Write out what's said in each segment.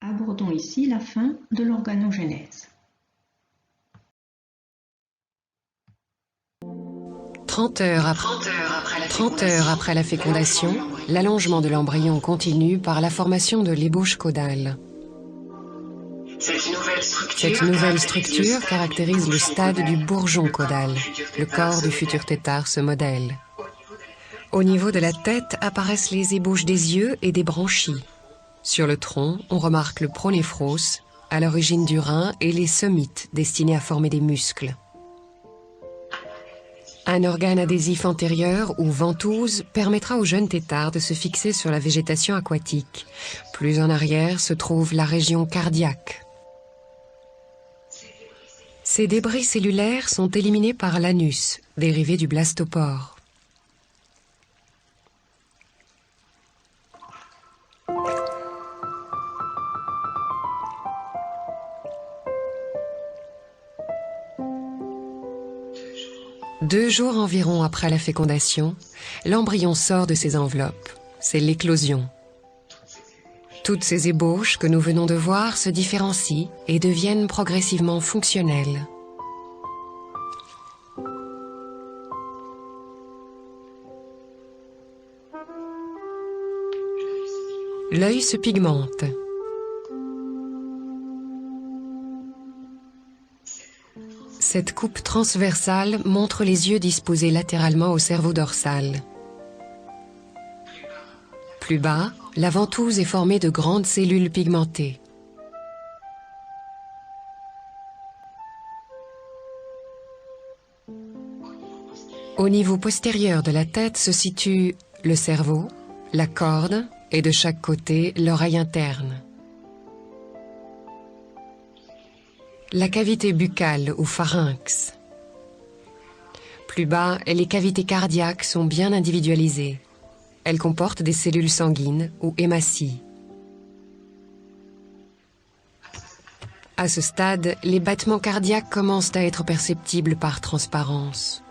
Abordons ici la fin de l'organogenèse. 30 heures après la fécondation, l'allongement de l'embryon continue par la formation de l'ébauche caudale. Cette nouvelle structure caractérise le stade du bourgeon caudal. Le corps du futur tétard se modèle. Au niveau de la tête apparaissent les ébauches des yeux et des branchies. Sur le tronc, on remarque le pronéphros, à l'origine du rein, et les somites, destinés à former des muscles. Un organe adhésif antérieur ou ventouse permettra au jeune tétard de se fixer sur la végétation aquatique. Plus en arrière se trouve la région cardiaque. Ces débris cellulaires sont éliminés par l'anus, dérivé du blastopore. Deux jours environ après la fécondation, l'embryon sort de ses enveloppes. C'est l'éclosion. Toutes ces ébauches que nous venons de voir se différencient et deviennent progressivement fonctionnelles. L'œil se pigmente. Cette coupe transversale montre les yeux disposés latéralement au cerveau dorsal. Plus bas, la ventouse est formée de grandes cellules pigmentées. Au niveau postérieur de la tête se situe le cerveau, la corne et de chaque côté l'oreille interne. La cavité buccale ou pharynx. Plus bas, les cavités cardiaques sont bien individualisées. Elles comportent des cellules sanguines ou hématies. À ce stade, les battements cardiaques commencent à être perceptibles par transparence.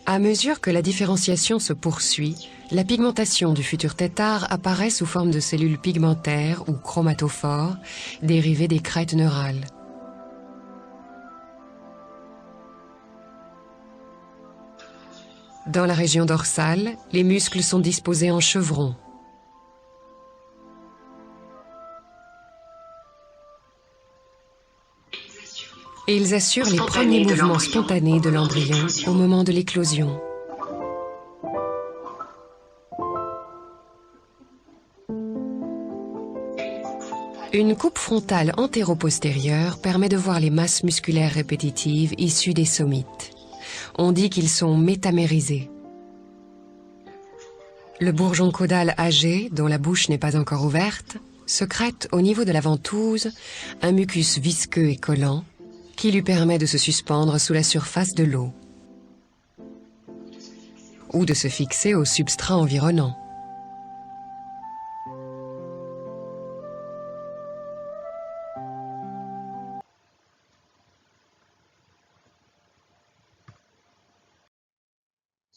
À mesure que la différenciation se poursuit, la pigmentation du futur tétard apparaît sous forme de cellules pigmentaires ou chromatophores, dérivées des crêtes neurales. Dans la région dorsale, les muscles sont disposés en chevrons. Et ils assurent les premiers mouvements spontanés de l'embryon au moment de l'éclosion. Une coupe frontale antéro-postérieure permet de voir les masses musculaires répétitives issues des somites. On dit qu'ils sont métamérisés. Le bourgeon caudal âgé, dont la bouche n'est pas encore ouverte, sécrète au niveau de la ventouse un mucus visqueux et collant qui lui permet de se suspendre sous la surface de l'eau ou de se fixer au substrat environnant.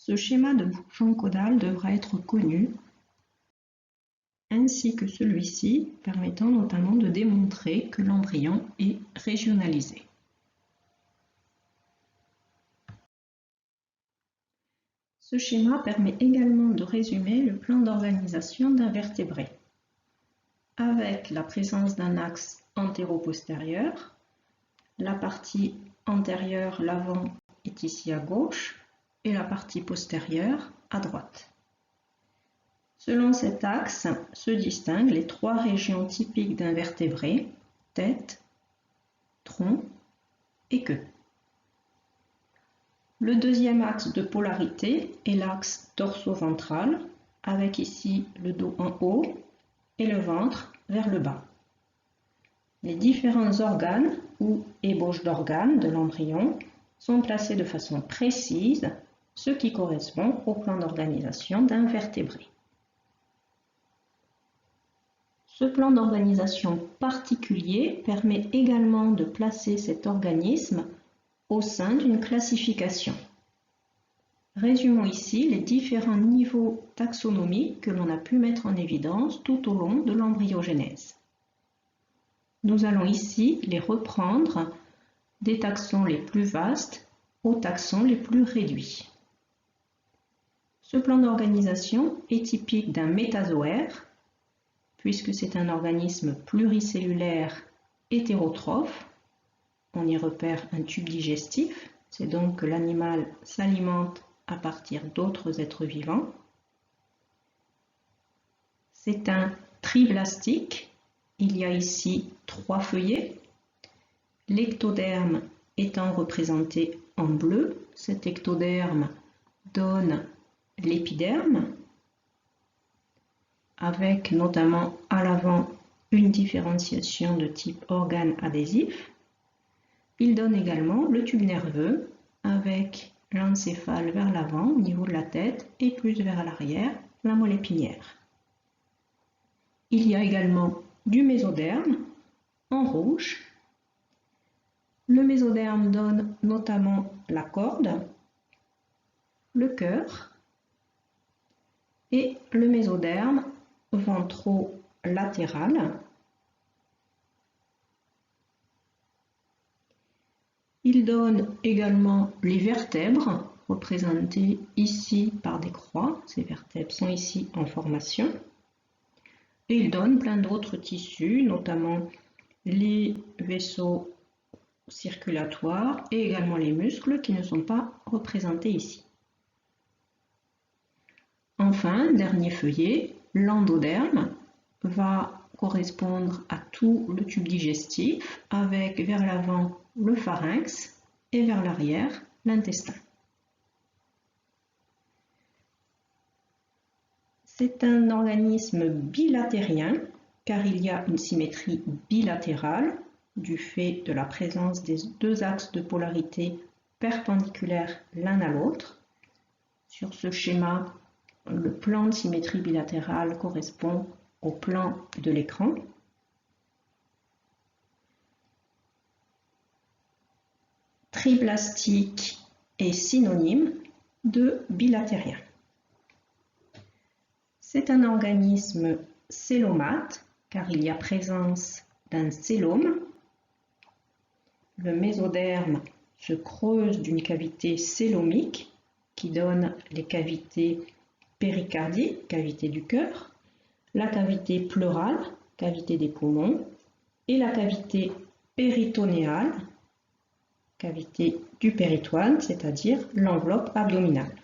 Ce schéma de bourgeon caudal devra être connu, ainsi que celui-ci, permettant notamment de démontrer que l'embryon est régionalisé. Ce schéma permet également de résumer le plan d'organisation d'un vertébré, avec la présence d'un axe antéro-postérieur. La partie antérieure, l'avant, est ici à gauche, et la partie postérieure à droite. Selon cet axe se distinguent les trois régions typiques d'un vertébré, tête, tronc et queue. Le deuxième axe de polarité est l'axe dorso-ventral, avec ici le dos en haut et le ventre vers le bas. Les différents organes ou ébauches d'organes de l'embryon sont placés de façon précise, ce qui correspond au plan d'organisation d'un vertébré. Ce plan d'organisation particulier permet également de placer cet organisme au sein d'une classification. Résumons ici les différents niveaux taxonomiques que l'on a pu mettre en évidence tout au long de l'embryogenèse. Nous allons ici les reprendre des taxons les plus vastes aux taxons les plus réduits. Ce plan d'organisation est typique d'un métazoaire, puisque c'est un organisme pluricellulaire hétérotrophe. On y repère un tube digestif, c'est donc que l'animal s'alimente à partir d'autres êtres vivants. C'est un triblastique, il y a ici 3 feuillets, l'ectoderme étant représenté en bleu. Cet ectoderme donne l'épiderme, avec notamment à l'avant une différenciation de type organe adhésif. Il donne également le tube nerveux avec l'encéphale vers l'avant au niveau de la tête et plus vers l'arrière, la moelle épinière. Il y a également du mésoderme en rouge. Le mésoderme donne notamment la corde, le cœur et le mésoderme ventrolatéral. Il donne également les vertèbres, représentées ici par des croix. Ces vertèbres sont ici en formation. Et il donne plein d'autres tissus, notamment les vaisseaux circulatoires et également les muscles qui ne sont pas représentés ici. Enfin, dernier feuillet, l'endoderme va correspondre à tout le tube digestif avec vers l'avant le pharynx et vers l'arrière l'intestin. C'est un organisme bilatérien car il y a une symétrie bilatérale du fait de la présence des 2 axes de polarité perpendiculaires l'un à l'autre. Sur ce schéma, le plan de symétrie bilatérale correspond au plan de l'écran. Triblastique est synonyme de bilatérien. C'est un organisme célomate car il y a présence d'un célome. Le mésoderme se creuse d'une cavité célomique qui donne les cavités péricardiques, cavité du cœur, la cavité pleurale, cavité des poumons, et la cavité péritonéale, cavité du péritoine, c'est-à-dire l'enveloppe abdominale.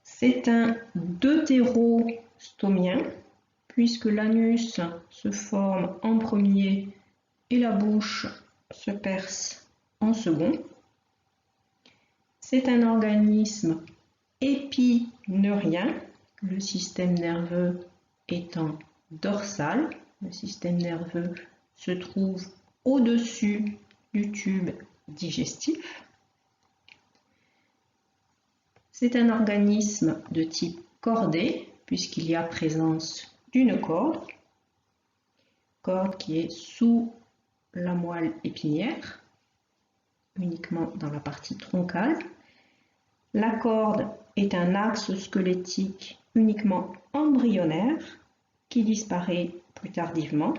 C'est un deutérostomien, puisque l'anus se forme en premier et la bouche se perce en second. C'est un organisme épineurien, le système nerveux étant dorsal. Le système nerveux se trouve au-dessus du tube digestif. C'est un organisme de type cordé, puisqu'il y a présence d'une corde qui est sous la moelle épinière, uniquement dans la partie troncale. La corde est un axe squelettique uniquement embryonnaire qui disparaît plus tardivement.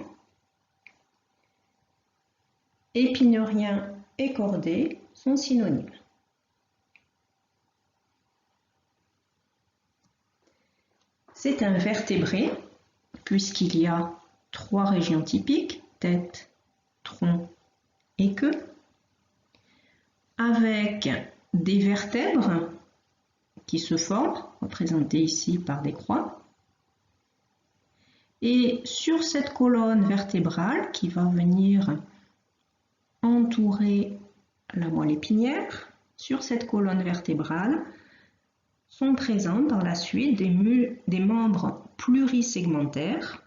Épineurien et cordé sont synonymes. C'est un vertébré puisqu'il y a 3 régions typiques, tête, tronc et queue, avec des vertèbres qui se forment, représentées ici par des croix. Et sur cette colonne vertébrale qui va venir entourer la moelle épinière, sur cette colonne vertébrale sont présents dans la suite des membres plurisegmentaires.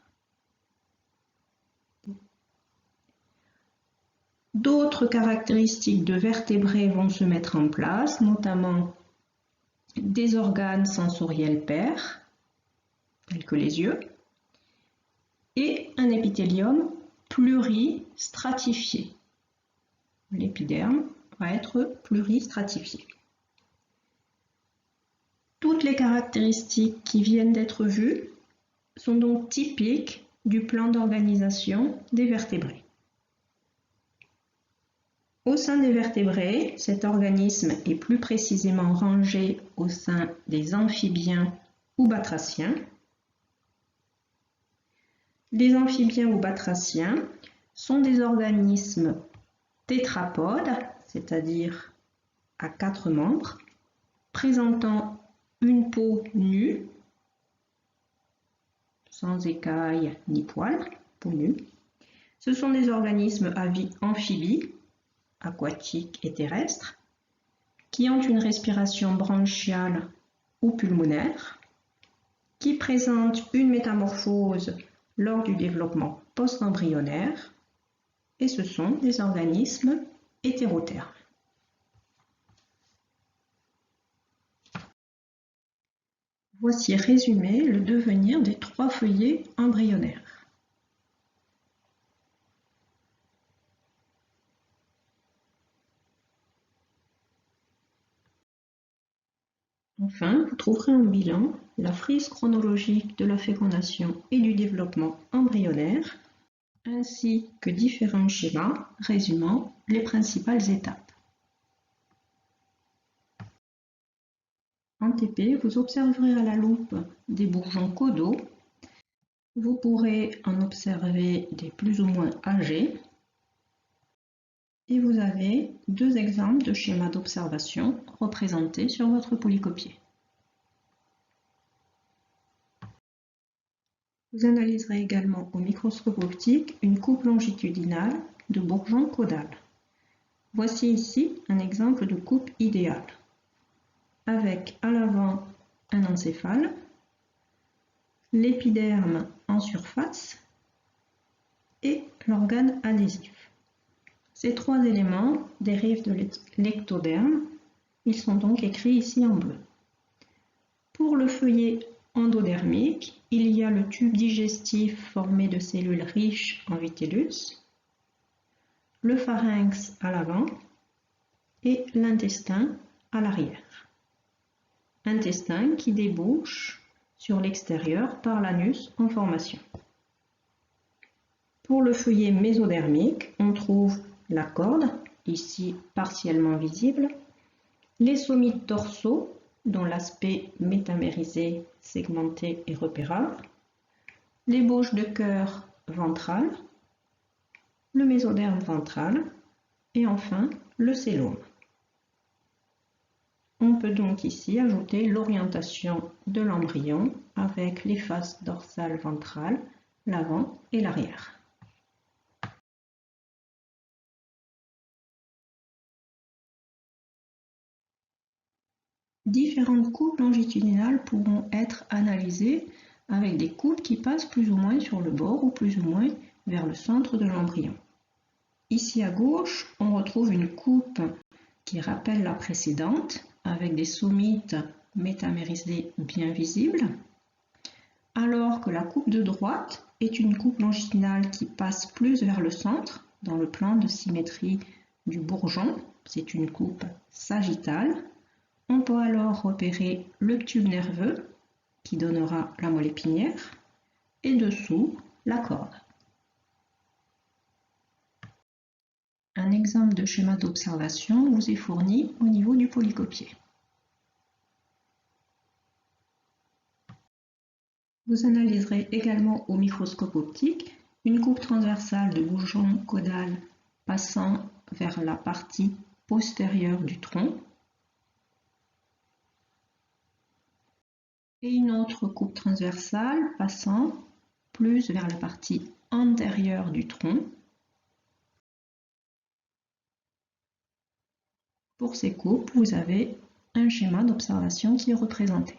D'autres caractéristiques de vertébrés vont se mettre en place, notamment des organes sensoriels pairs, tels que les yeux, et un épithélium pluristratifié. L'épiderme va être pluristratifié. Toutes les caractéristiques qui viennent d'être vues sont donc typiques du plan d'organisation des vertébrés. Au sein des vertébrés, cet organisme est plus précisément rangé au sein des amphibiens ou batraciens. Les amphibiens ou batraciens sont des organismes tétrapodes, c'est-à-dire à 4 membres, présentant une peau nue, sans écailles ni poils, peau nue. Ce sont des organismes à vie amphibie, aquatiques et terrestres, qui ont une respiration branchiale ou pulmonaire, qui présentent une métamorphose lors du développement post-embryonnaire, et ce sont des organismes hétérothermes. Voici résumé le devenir des 3 feuillets embryonnaires. Enfin, vous trouverez en bilan la frise chronologique de la fécondation et du développement embryonnaire, ainsi que différents schémas résumant les principales étapes. En TP, vous observerez à la loupe des bourgeons caudaux. Vous pourrez en observer des plus ou moins âgés. Et vous avez 2 exemples de schémas d'observation représentés sur votre polycopier. Vous analyserez également au microscope optique une coupe longitudinale de bourgeon caudal. Voici ici un exemple de coupe idéale, avec à l'avant un encéphale, l'épiderme en surface et l'organe adhésif. Ces 3 éléments dérivent de l'ectoderme, ils sont donc écrits ici en bleu. Pour le feuillet endodermique, il y a le tube digestif formé de cellules riches en vitellus, le pharynx à l'avant et l'intestin à l'arrière. Intestin qui débouche sur l'extérieur par l'anus en formation. Pour le feuillet mésodermique, on trouve la corde, ici partiellement visible, les somites dorsaux, dont l'aspect métamérisé, segmenté est repérable, l'ébauche de cœur ventrale, le mésoderme ventral et enfin le cœlome. On peut donc ici ajouter l'orientation de l'embryon avec les faces dorsales ventrales, l'avant et l'arrière. Différentes coupes longitudinales pourront être analysées avec des coupes qui passent plus ou moins sur le bord ou plus ou moins vers le centre de l'embryon. Ici à gauche, on retrouve une coupe qui rappelle la précédente avec des somites métamérisées bien visibles, alors que la coupe de droite est une coupe longitudinale qui passe plus vers le centre dans le plan de symétrie du bourgeon. C'est une coupe sagittale. On peut alors repérer le tube nerveux qui donnera la moelle épinière et dessous la corde. Un exemple de schéma d'observation vous est fourni au niveau du polycopier. Vous analyserez également au microscope optique une coupe transversale de bourgeon caudal passant vers la partie postérieure du tronc et une autre coupe transversale passant plus vers la partie antérieure du tronc. Pour ces coupes, vous avez un schéma d'observation qui est représenté.